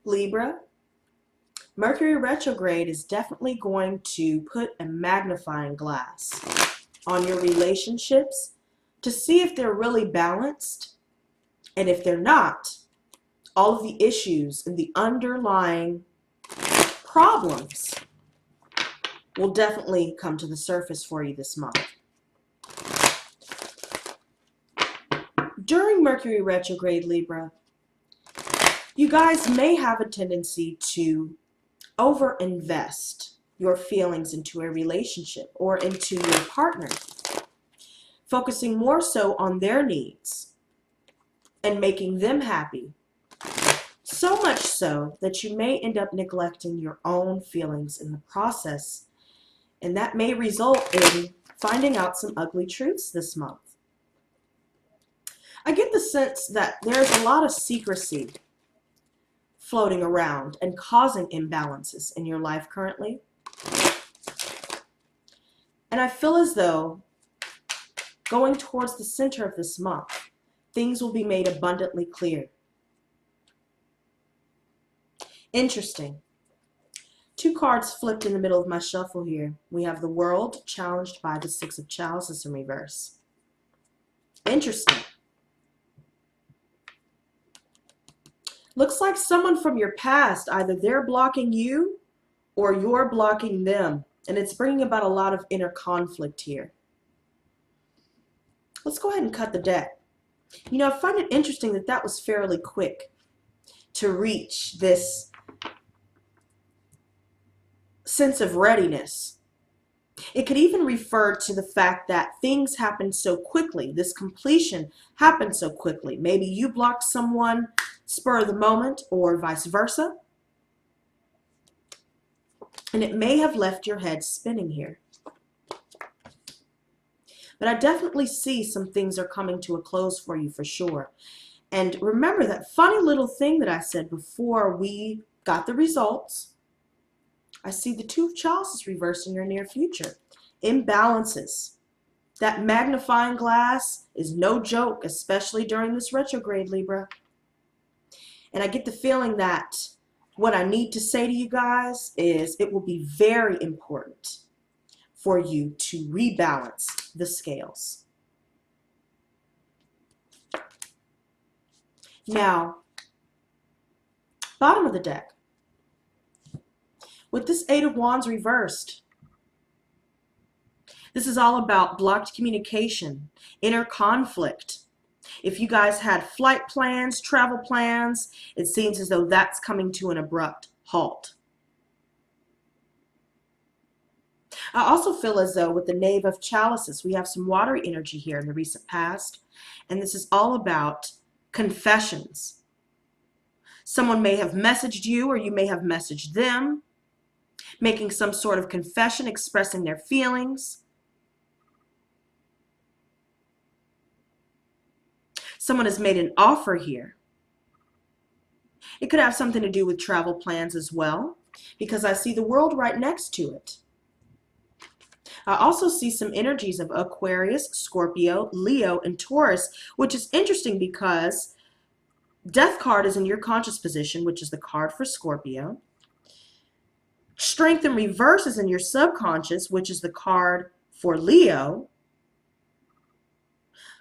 Libra, Mercury retrograde is definitely going to put a magnifying glass on your relationships to see if they're really balanced. And if they're not, all of the issues and the underlying problems will definitely come to the surface for you this month. During Mercury retrograde, Libra, you guys may have a tendency to overinvest your feelings into a relationship or into your partner, focusing more so on their needs and making them happy. So much so that you may end up neglecting your own feelings in the process, and that may result in finding out some ugly truths this month. I get the sense that there's a lot of secrecy floating around and causing imbalances in your life currently. And I feel as though going towards the center of this month, things will be made abundantly clear. Interesting. Two cards flipped in the middle of my shuffle here. We have the World challenged by the Six of Chalices in reverse. Interesting. Looks like someone from your past, either they're blocking you or you're blocking them. And it's bringing about a lot of inner conflict here. Let's go ahead and cut the deck. You know, I find it interesting that that was fairly quick to reach this sense of readiness. It could even refer to the fact that things happen so quickly. This completion happened so quickly. Maybe you blocked someone spur of the moment or vice versa. And it may have left your head spinning here. But I definitely see some things are coming to a close for you for sure. And remember that funny little thing that I said before we got the results. I see the Two of Chalices reversed in your near future. Imbalances. That magnifying glass is no joke, especially during this retrograde, Libra. And I get the feeling that what I need to say to you guys is it will be very important for you to rebalance the scales. Now, bottom of the deck. With this Eight of Wands reversed, this is all about blocked communication, inner conflict. If you guys had flight plans, travel plans, it seems as though that's coming to an abrupt halt. I also feel as though with the Knave of Chalices, we have some watery energy here in the recent past, and this is all about confessions. Someone may have messaged you or you may have messaged them, making some sort of confession, expressing their feelings. Someone has made an offer here. It could have something to do with travel plans as well, because I see the World right next to it. I also see some energies of Aquarius, Scorpio, Leo, and Taurus, which is interesting because Death card is in your conscious position, which is the card for Scorpio. Strength in reverse is in your subconscious, which is the card for Leo.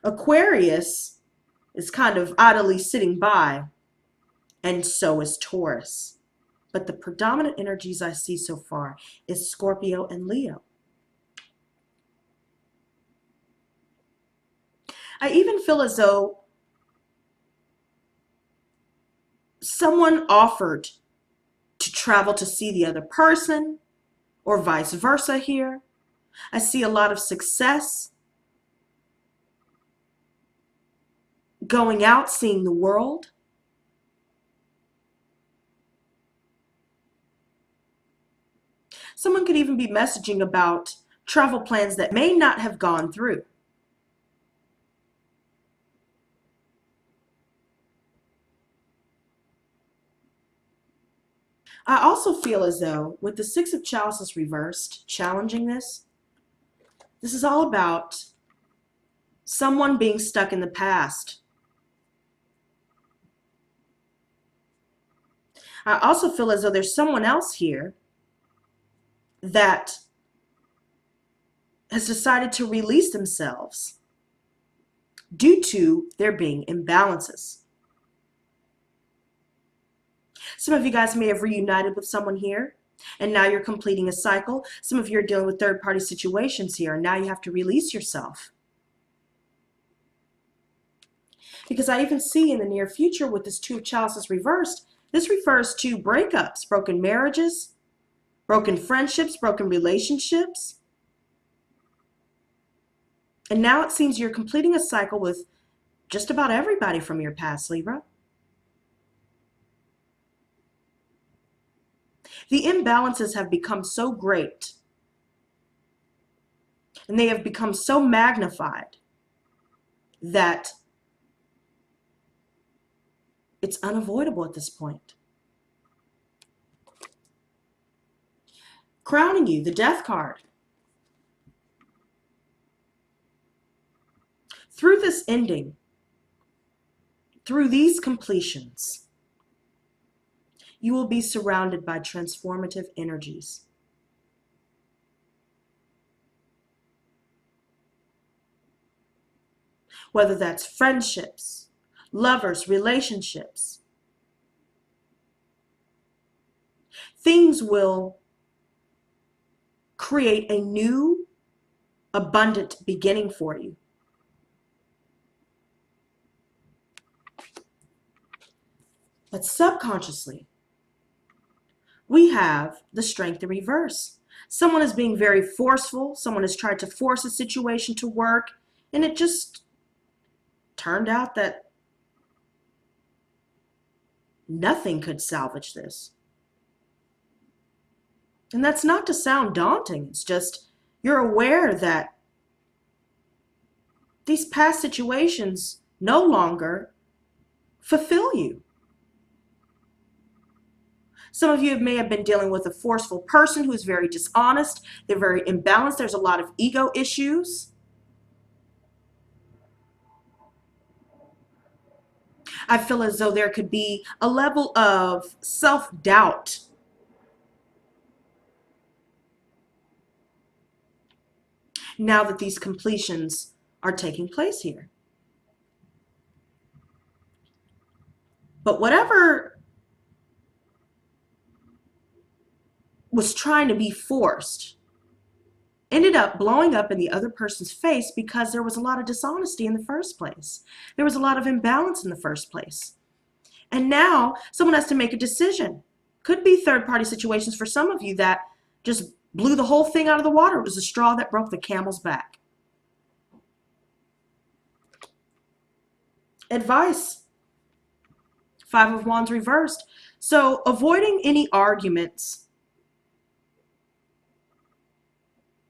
Aquarius is kind of idly sitting by, and so is Taurus. But the predominant energies I see so far is Scorpio and Leo. I even feel as though someone offered to travel to see the other person or vice versa here. I see a lot of success, going out, seeing the world. Someone could even be messaging about travel plans that may not have gone through. I also feel as though with the Six of Chalices reversed, challenging this is all about someone being stuck in the past. I also feel as though there's someone else here that has decided to release themselves due to there being imbalances. Some of you guys may have reunited with someone here, and now you're completing a cycle. Some of you are dealing with third-party situations here, and now you have to release yourself. Because I even see in the near future with this Two of Chalices reversed, this refers to breakups, broken marriages, broken friendships, broken relationships. And now it seems you're completing a cycle with just about everybody from your past, Libra. The imbalances have become so great, and they have become so magnified that it's unavoidable at this point. Crowning you, the Death card. Through this ending, through these completions, you will be surrounded by transformative energies. Whether that's friendships, lovers, relationships, things will create a new, abundant beginning for you. But subconsciously, we have the Strength in reverse. Someone is being very forceful. Someone has tried to force a situation to work, and it just turned out that nothing could salvage this. And that's not to sound daunting. It's just you're aware that these past situations no longer fulfill you. Some of you may have been dealing with a forceful person who is very dishonest. They're very imbalanced. There's a lot of ego issues. I feel as though there could be a level of self-doubt now that these completions are taking place here. But whatever was trying to be forced ended up blowing up in the other person's face because there was a lot of dishonesty in the first place. There was a lot of imbalance in the first place. And now someone has to make a decision. Could be third-party situations for some of you that just blew the whole thing out of the water. It was the straw that broke the camel's back. Advice. Five of Wands reversed. So avoiding any arguments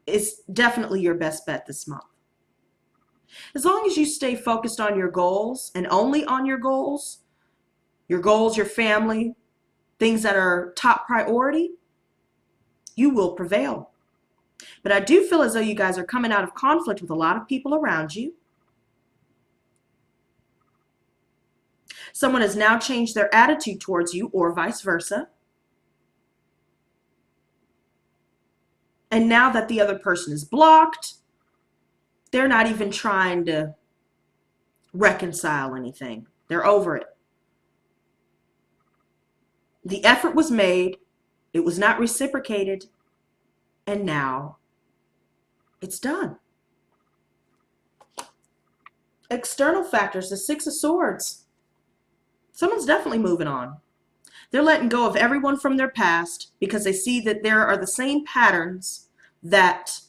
is definitely your best bet this month. As long as you stay focused on your goals and only on your goals, your family, things that are top priority, you will prevail. But I do feel as though you guys are coming out of conflict with a lot of people around you. Someone has now changed their attitude towards you or vice versa. And now that the other person is blocked, they're not even trying to reconcile anything. They're over it. The effort was made, it was not reciprocated, and now it's done. External factors, the Six of Swords. Someone's definitely moving on. They're letting go of everyone from their past because they see that there are the same patterns that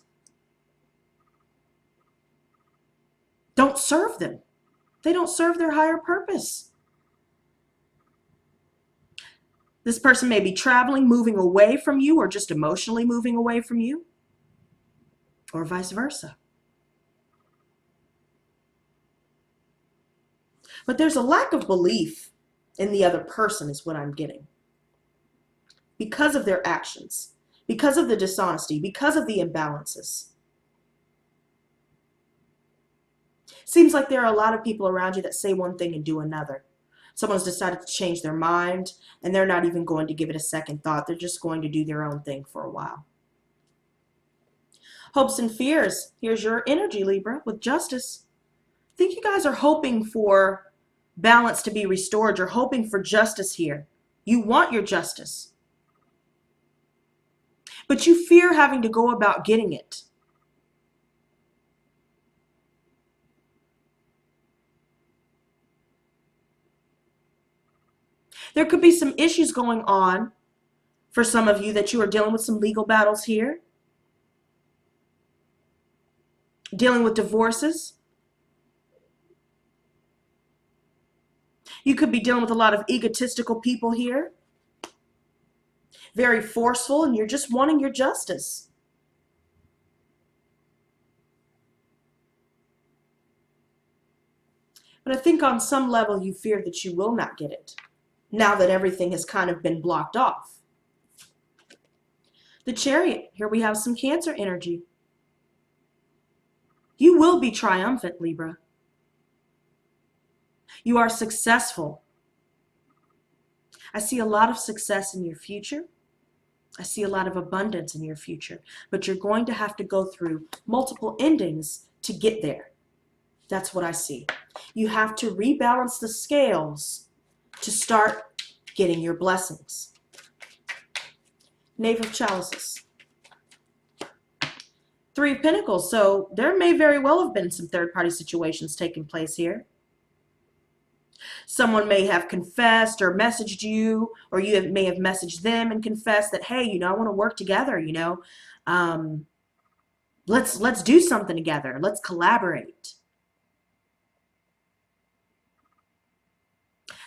don't serve them. They don't serve their higher purpose. This person may be traveling, moving away from you, or just emotionally moving away from you, or vice versa. But there's a lack of belief in the other person is what I'm getting. Because of their actions, because of the dishonesty, because of the imbalances. Seems like there are a lot of people around you that say one thing and do another. Someone's decided to change their mind, and they're not even going to give it a second thought. They're just going to do their own thing for a while. Hopes and fears. Here's your energy, Libra, with justice. I think you guys are hoping for balance to be restored. You're hoping for justice here. You want your justice. But you fear having to go about getting it. There could be some issues going on for some of you that you are dealing with some legal battles here. Dealing with divorces. You could be dealing with a lot of egotistical people here. Very forceful, and you're just wanting your justice. But I think on some level you fear that you will not get it, now that everything has kind of been blocked off. The Chariot, here we have some Cancer energy. You will be triumphant, Libra. You are successful. I see a lot of success in your future. I see a lot of abundance in your future, but you're going to have to go through multiple endings to get there. That's what I see. You have to rebalance the scales to start getting your blessings. Knave of Chalices. Three of Pentacles. So there may very well have been some third-party situations taking place here. Someone may have confessed or messaged you, or you may have messaged them and confessed that, hey, I want to work together, let's do something together. Let's collaborate.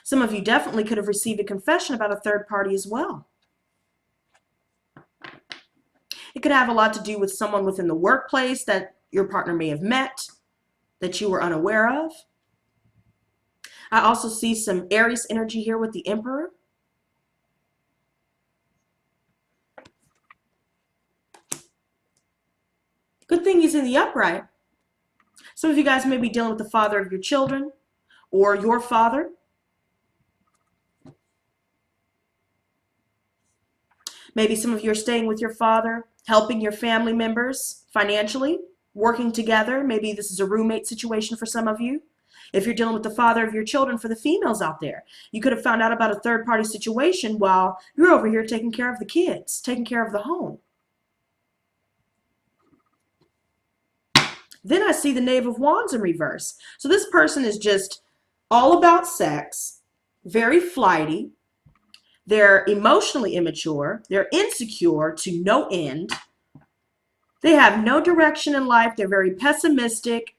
Some of you definitely could have received a confession about a third party as well. It could have a lot to do with someone within the workplace that your partner may have met that you were unaware of. I also see some Aries energy here with the Emperor. Good thing he's in the upright. Some of you guys may be dealing with the father of your children or your father. Maybe some of you are staying with your father, helping your family members financially, working together. Maybe this is a roommate situation for some of you. If you're dealing with the father of your children, for the females out there, you could have found out about a third-party situation while you're over here taking care of the kids, taking care of the home. Then I see the Knave of Wands in reverse. So this person is just all about sex, very flighty. They're emotionally immature. They're insecure to no end. They have no direction in life. They're very pessimistic.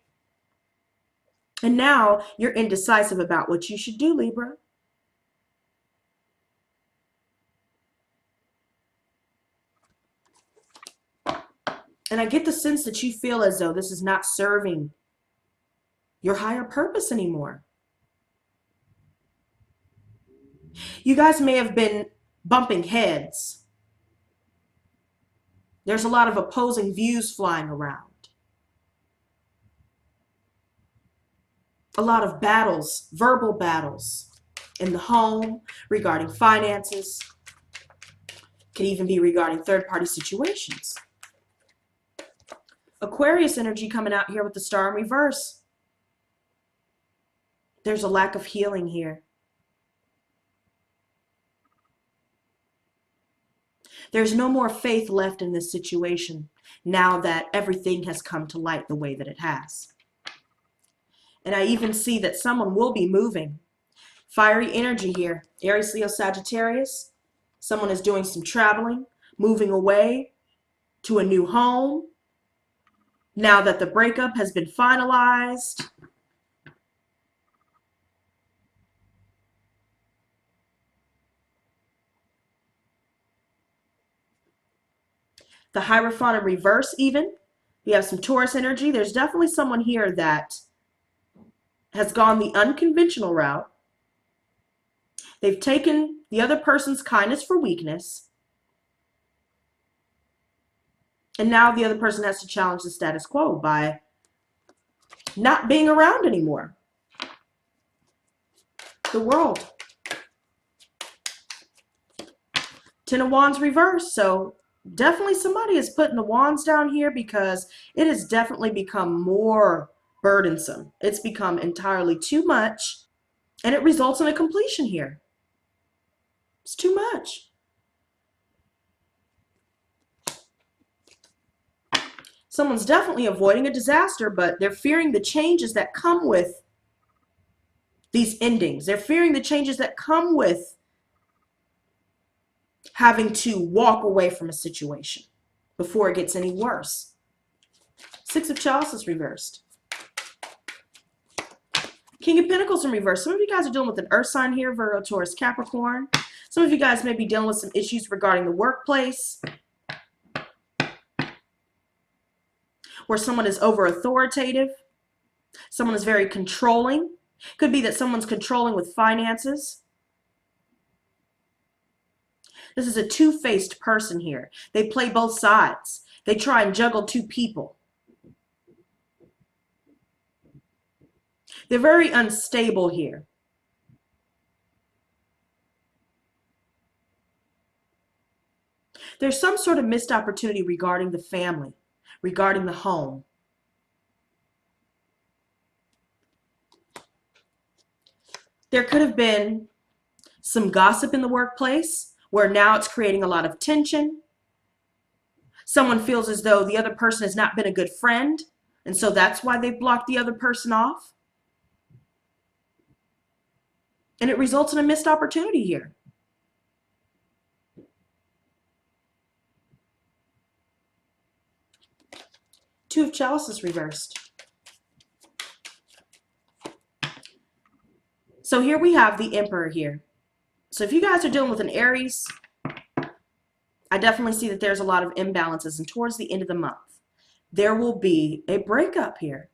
And now you're indecisive about what you should do, Libra. And I get the sense that you feel as though this is not serving your higher purpose anymore. You guys may have been bumping heads. There's a lot of opposing views flying around. A lot of battles, verbal battles in the home regarding finances. Could even be regarding third-party situations. Aquarius energy coming out here with the Star in reverse. There's a lack of healing here. There's no more faith left in this situation now that everything has come to light the way that it has. And I even see that someone will be moving. Fiery energy here. Aries, Leo, Sagittarius. Someone is doing some traveling, moving away to a new home. Now that the breakup has been finalized. The Hierophant in reverse even. We have some Taurus energy. There's definitely someone here that has gone the unconventional route. They've taken the other person's kindness for weakness. And now the other person has to challenge the status quo by not being around anymore. The World. Ten of Wands reversed. So definitely somebody is putting the wands down here because it has definitely become more burdensome. It's become entirely too much, and it results in a completion here. It's too much. Someone's definitely avoiding a disaster, but they're fearing the changes that come with these endings. They're fearing the changes that come with having to walk away from a situation before it gets any worse. Six of Chalices reversed. King of Pentacles in reverse. Some of you guys are dealing with an earth sign here, Virgo, Taurus, Capricorn. Some of you guys may be dealing with some issues regarding the workplace, where someone is over authoritative. Someone is very controlling. Could be that someone's controlling with finances. This is a two-faced person here. They play both sides. They try and juggle two people. They're very unstable here. There's some sort of missed opportunity regarding the family, regarding the home. There could have been some gossip in the workplace where now it's creating a lot of tension. Someone feels as though the other person has not been a good friend, and so that's why they've blocked the other person off. And it results in a missed opportunity here. Two of Chalices reversed. So here we have the Emperor here. So if you guys are dealing with an Aries, I definitely see that there's a lot of imbalances, and towards the end of the month, there will be a breakup here.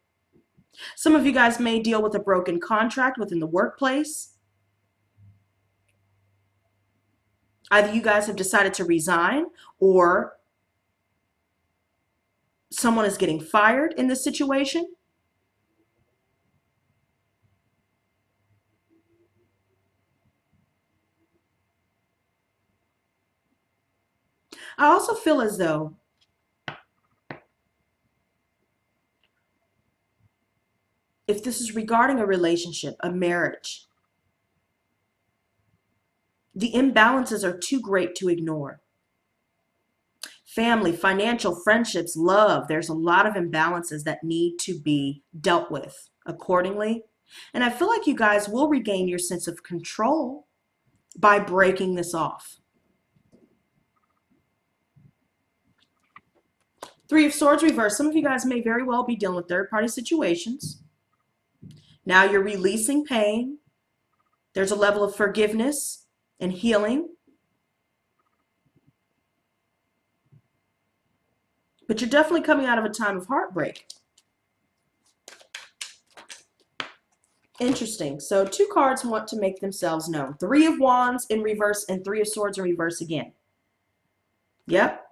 Some of you guys may deal with a broken contract within the workplace. Either you guys have decided to resign, or someone is getting fired in this situation. I also feel as though if this is regarding a relationship, a marriage, the imbalances are too great to ignore. Family, financial, friendships, love, there's a lot of imbalances that need to be dealt with accordingly. And I feel like you guys will regain your sense of control by breaking this off. Three of Swords reversed. Some of you guys may very well be dealing with third-party situations. Now you're releasing pain. There's a level of forgiveness and healing. But you're definitely coming out of a time of heartbreak. Interesting. So two cards want to make themselves known. Three of Wands in reverse and Three of Swords in reverse again. Yep.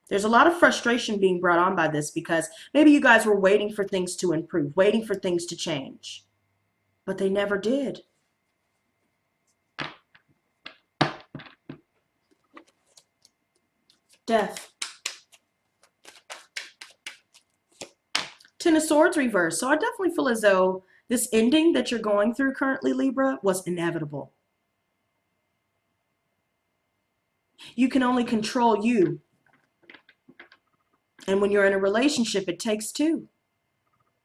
There's a lot of frustration being brought on by this because maybe you guys were waiting for things to improve, waiting for things to change, but they never did. Death. Ten of Swords reversed. So I definitely feel as though this ending that you're going through currently, Libra, was inevitable. You can only control you. And when you're in a relationship, it takes two.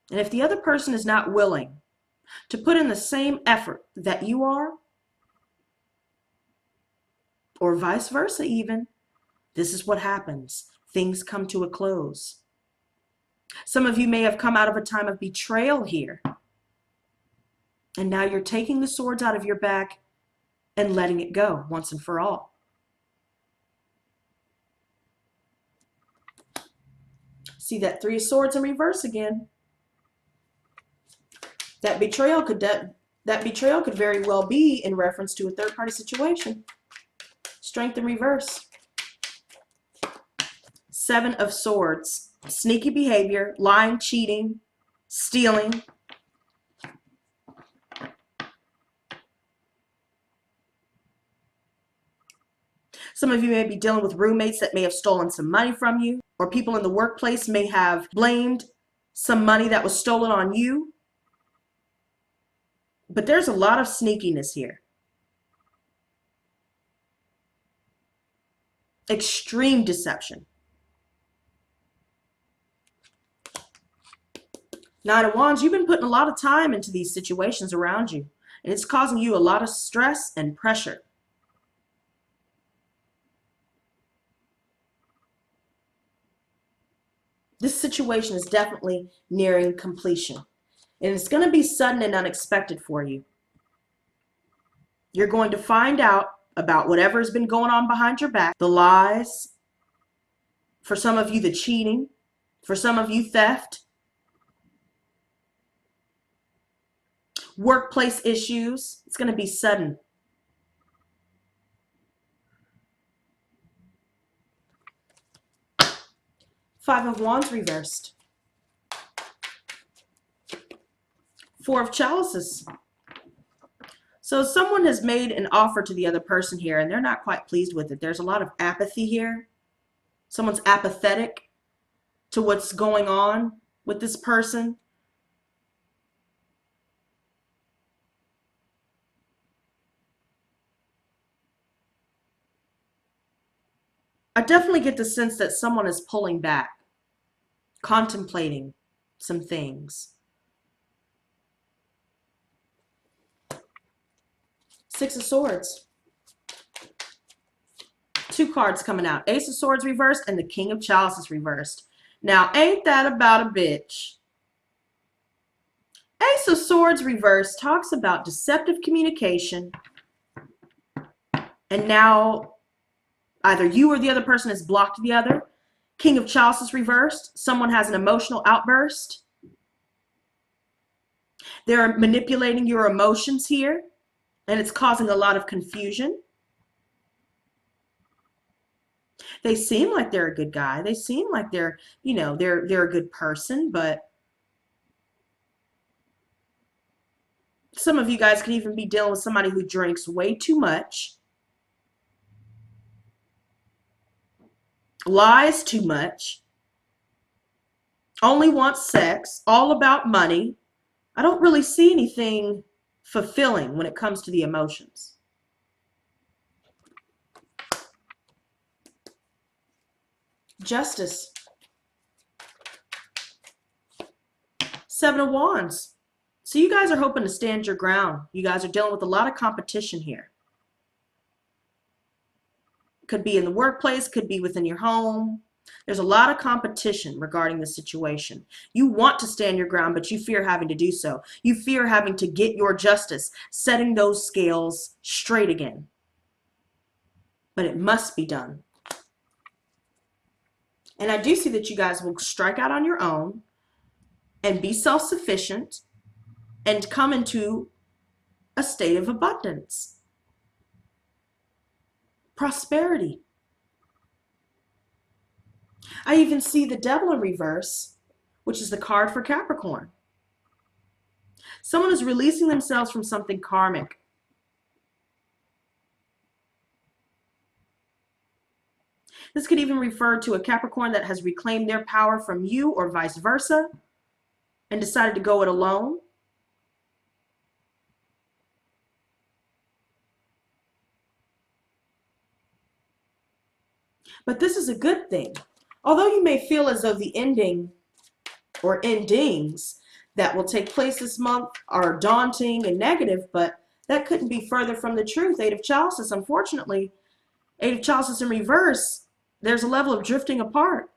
And if the other person is not willing to put in the same effort that you are, or vice versa even, this is what happens. Things come to a close. Some of you may have come out of a time of betrayal here. And now you're taking the swords out of your back and letting it go once and for all. See that Three of Swords in reverse again. That betrayal could very well be in reference to a third-party situation. Strength in reverse. Seven of Swords. Sneaky behavior, lying, cheating, stealing. Some of you may be dealing with roommates that may have stolen some money from you, or people in the workplace may have blamed some money that was stolen on you. But there's a lot of sneakiness here. Extreme deception. Nine of Wands, you've been putting a lot of time into these situations around you, and it's causing you a lot of stress and pressure. This situation is definitely nearing completion, and it's going to be sudden and unexpected for you. You're going to find out about whatever has been going on behind your back, the lies, for some of you, the cheating, for some of you, theft, workplace issues. It's going to be sudden. Five of Wands reversed. Four of Chalices. So someone has made an offer to the other person here, and they're not quite pleased with it. There's a lot of apathy here. Someone's apathetic to what's going on with this person. I definitely get the sense that someone is pulling back, contemplating some things. Six of Swords. Two cards coming out. Ace of Swords reversed and the King of Chalices reversed. Now, ain't that about a bitch? Ace of Swords reversed talks about deceptive communication. And now either you or the other person has blocked the other. King of Chalices reversed. Someone has an emotional outburst. They're manipulating your emotions here, and it's causing a lot of confusion. They seem like they're a good guy. They seem like they're, they're a good person, but some of you guys could even be dealing with somebody who drinks way too much, lies too much, only wants sex, all about money. I don't really see anything fulfilling when it comes to the emotions. Justice. Seven of Wands. So you guys are hoping to stand your ground. You guys are dealing with a lot of competition here. Could be in the workplace, could be within your home. There's a lot of competition regarding the situation. You want to stand your ground, but you fear having to do so. You fear having to get your justice, setting those scales straight again. But it must be done. And I do see that you guys will strike out on your own and be self-sufficient and come into a state of abundance, prosperity. I even see the Devil in reverse, which is the card for Capricorn. Someone is releasing themselves from something karmic. This could even refer to a Capricorn that has reclaimed their power from you or vice versa and decided to go it alone. But this is a good thing. Although you may feel as though the ending or endings that will take place this month are daunting and negative, but that couldn't be further from the truth. Eight of Chalices, unfortunately, Eight of Chalices in reverse, there's a level of drifting apart.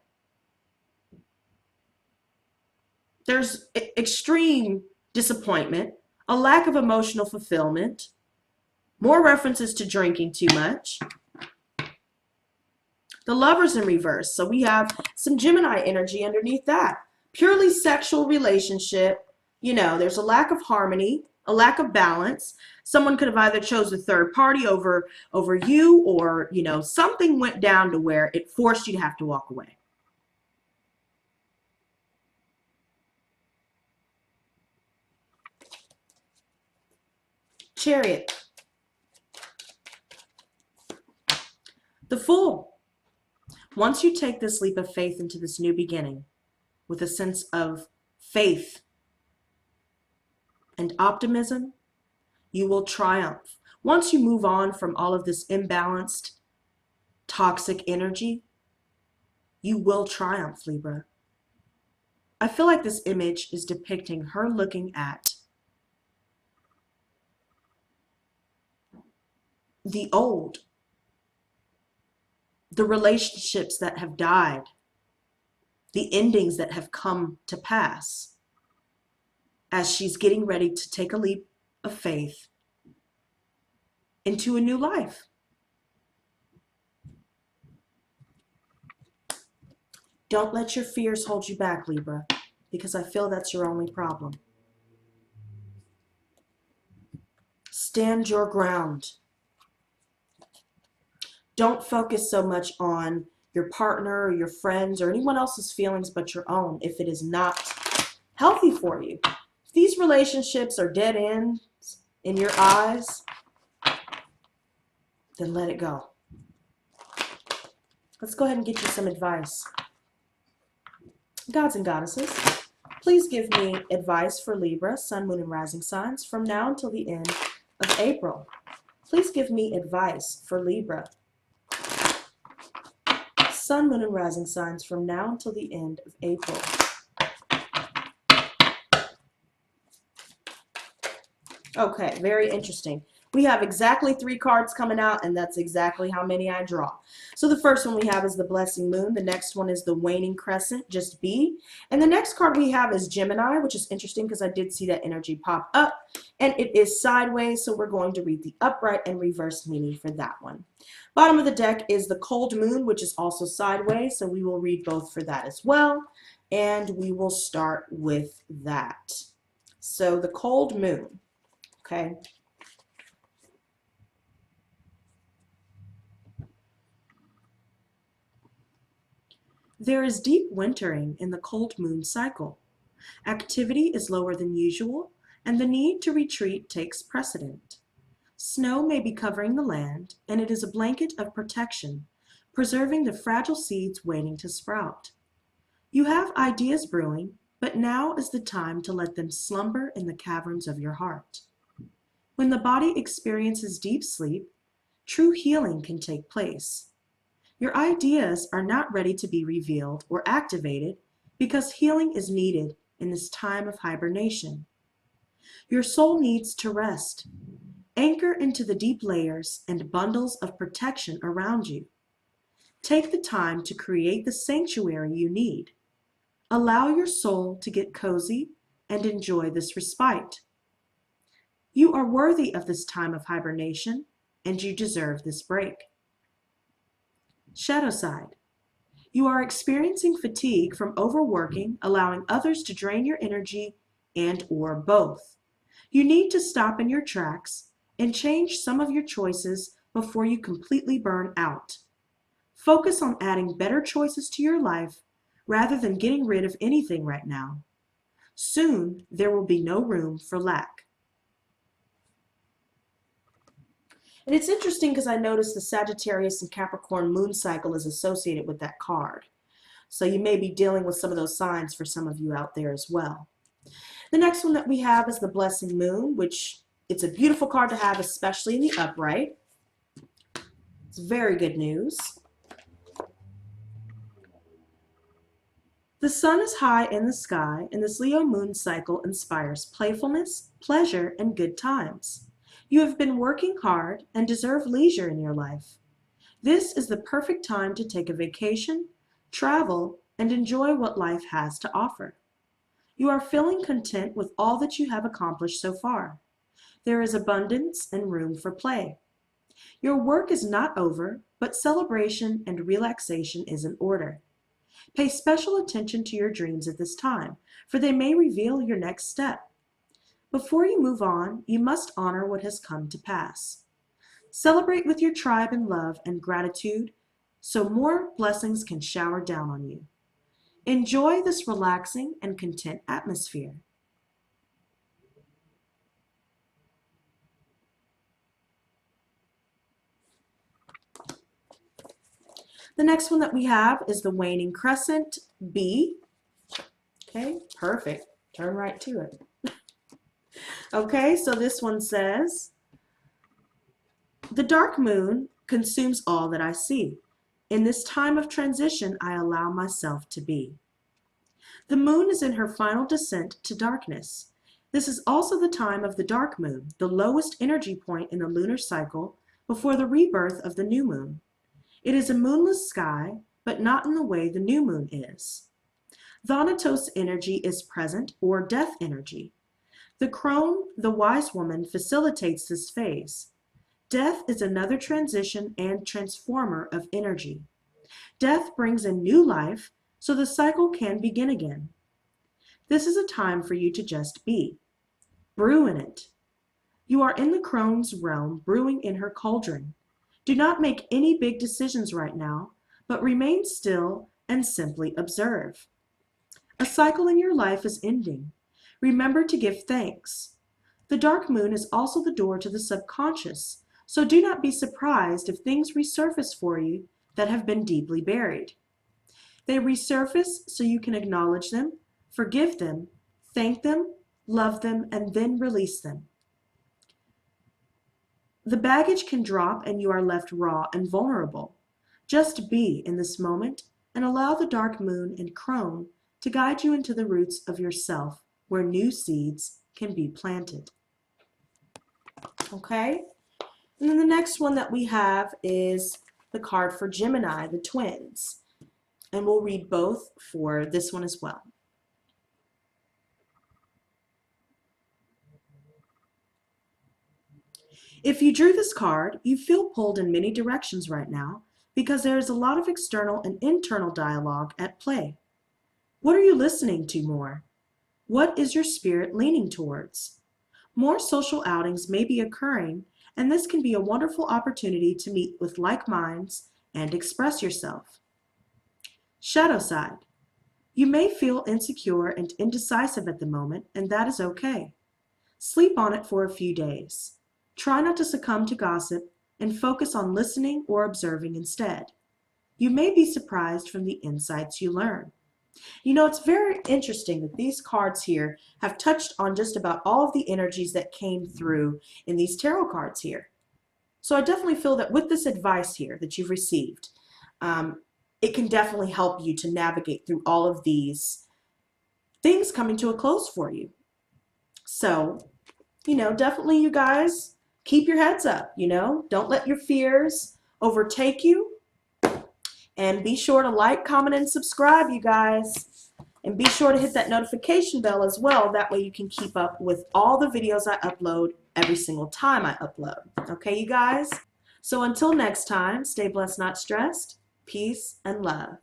There's extreme disappointment, a lack of emotional fulfillment, more references to drinking too much. The Lovers in reverse. So we have some Gemini energy underneath that. Purely sexual relationship. There's a lack of harmony, a lack of balance. Someone could have either chose a third party over you, or, something went down to where it forced you to have to walk away. Chariot. The Fool. Once you take this leap of faith into this new beginning with a sense of faith and optimism, you will triumph. Once you move on from all of this imbalanced, toxic energy, you will triumph, Libra. I feel like this image is depicting her looking at the old, the relationships that have died, the endings that have come to pass, as she's getting ready to take a leap of faith into a new life. Don't let your fears hold you back, Libra, because I feel that's your only problem. Stand your ground. Don't focus so much on your partner or your friends or anyone else's feelings but your own if it is not healthy for you. If these relationships are dead ends in your eyes, then let it go. Let's go ahead and get you some advice. Gods and goddesses, please give me advice for Libra, Sun, Moon, and Rising signs from now until the end of April. Please give me advice for Libra, Sun, Moon, and Rising signs from now until the end of April. Okay, very interesting. We have exactly 3 cards coming out, and that's exactly how many I draw. So the first one we have is the Blessing Moon. The next one is the Waning Crescent, just B. And the next card we have is Gemini, which is interesting because I did see that energy pop up. And it is sideways, so we're going to read the upright and reverse meaning for that one. Bottom of the deck is the Cold Moon, which is also sideways, so we will read both for that as well. And we will start with that. So the Cold Moon, okay? There is deep wintering in the cold moon cycle. Activity is lower than usual, and the need to retreat takes precedent. Snow may be covering the land, and it is a blanket of protection, preserving the fragile seeds waiting to sprout. You have ideas brewing, but now is the time to let them slumber in the caverns of your heart. When the body experiences deep sleep, true healing can take place. Your ideas are not ready to be revealed or activated because healing is needed in this time of hibernation. Your soul needs to rest. Anchor into the deep layers and bundles of protection around you. Take the time to create the sanctuary you need. Allow your soul to get cozy and enjoy this respite. You are worthy of this time of hibernation, and you deserve this break. Shadow side. You are experiencing fatigue from overworking, allowing others to drain your energy, and/or both. You need to stop in your tracks and change some of your choices before you completely burn out. Focus on adding better choices to your life rather than getting rid of anything right now. Soon, there will be no room for lack. And it's interesting because I noticed the Sagittarius and Capricorn moon cycle is associated with that card. So you may be dealing with some of those signs for some of you out there as well. The next one that we have is the Blessing Moon, which it's a beautiful card to have, especially in the upright. It's very good news. The sun is high in the sky, and this Leo moon cycle inspires playfulness, pleasure, and good times. You have been working hard and deserve leisure in your life. This is the perfect time to take a vacation, travel, and enjoy what life has to offer. You are feeling content with all that you have accomplished so far. There is abundance and room for play. Your work is not over, but celebration and relaxation is in order. Pay special attention to your dreams at this time, for they may reveal your next step. Before you move on, you must honor what has come to pass. Celebrate with your tribe in love and gratitude so more blessings can shower down on you. Enjoy this relaxing and content atmosphere. The next one that we have is the waning crescent, B. Okay, perfect. Turn right to it. Okay, so this one says, the dark moon consumes all that I see. In this time of transition, I allow myself to be. The moon is in her final descent to darkness. This is also the time of the dark moon, the lowest energy point in the lunar cycle before the rebirth of the new moon. It is a moonless sky, but not in the way the new moon is. Thanatos energy is present, or death energy. The crone, the wise woman, facilitates this phase. Death is another transition and transformer of energy. Death brings in new life, so the cycle can begin again. This is a time for you to just be. Brew in it. You are in the crone's realm, brewing in her cauldron. Do not make any big decisions right now, but remain still and simply observe. A cycle in your life is ending. Remember to give thanks. The dark moon is also the door to the subconscious, so do not be surprised if things resurface for you that have been deeply buried. They resurface so you can acknowledge them, forgive them, thank them, love them, and then release them. The baggage can drop and you are left raw and vulnerable. Just be in this moment and allow the dark moon and crone to guide you into the roots of yourself where new seeds can be planted. Okay? And then the next one that we have is the card for Gemini, the twins. And we'll read both for this one as well. If you drew this card, you feel pulled in many directions right now because there is a lot of external and internal dialogue at play. What are you listening to more? What is your spirit leaning towards? More social outings may be occurring, and this can be a wonderful opportunity to meet with like minds and express yourself. Shadow side. You may feel insecure and indecisive at the moment, and that is okay. Sleep on it for a few days. Try not to succumb to gossip and focus on listening or observing instead. You may be surprised from the insights you learn. You know, it's very interesting that these cards here have touched on just about all of the energies that came through in these tarot cards here. So I definitely feel that with this advice here that you've received, it can definitely help you to navigate through all of these things coming to a close for you. So, you know, definitely you guys keep your heads up, you know, don't let your fears overtake you. And be sure to like, comment, and subscribe, you guys. And be sure to hit that notification bell as well. That way you can keep up with all the videos I upload every single time I upload. Okay, you guys? So until next time, stay blessed, not stressed. Peace and love.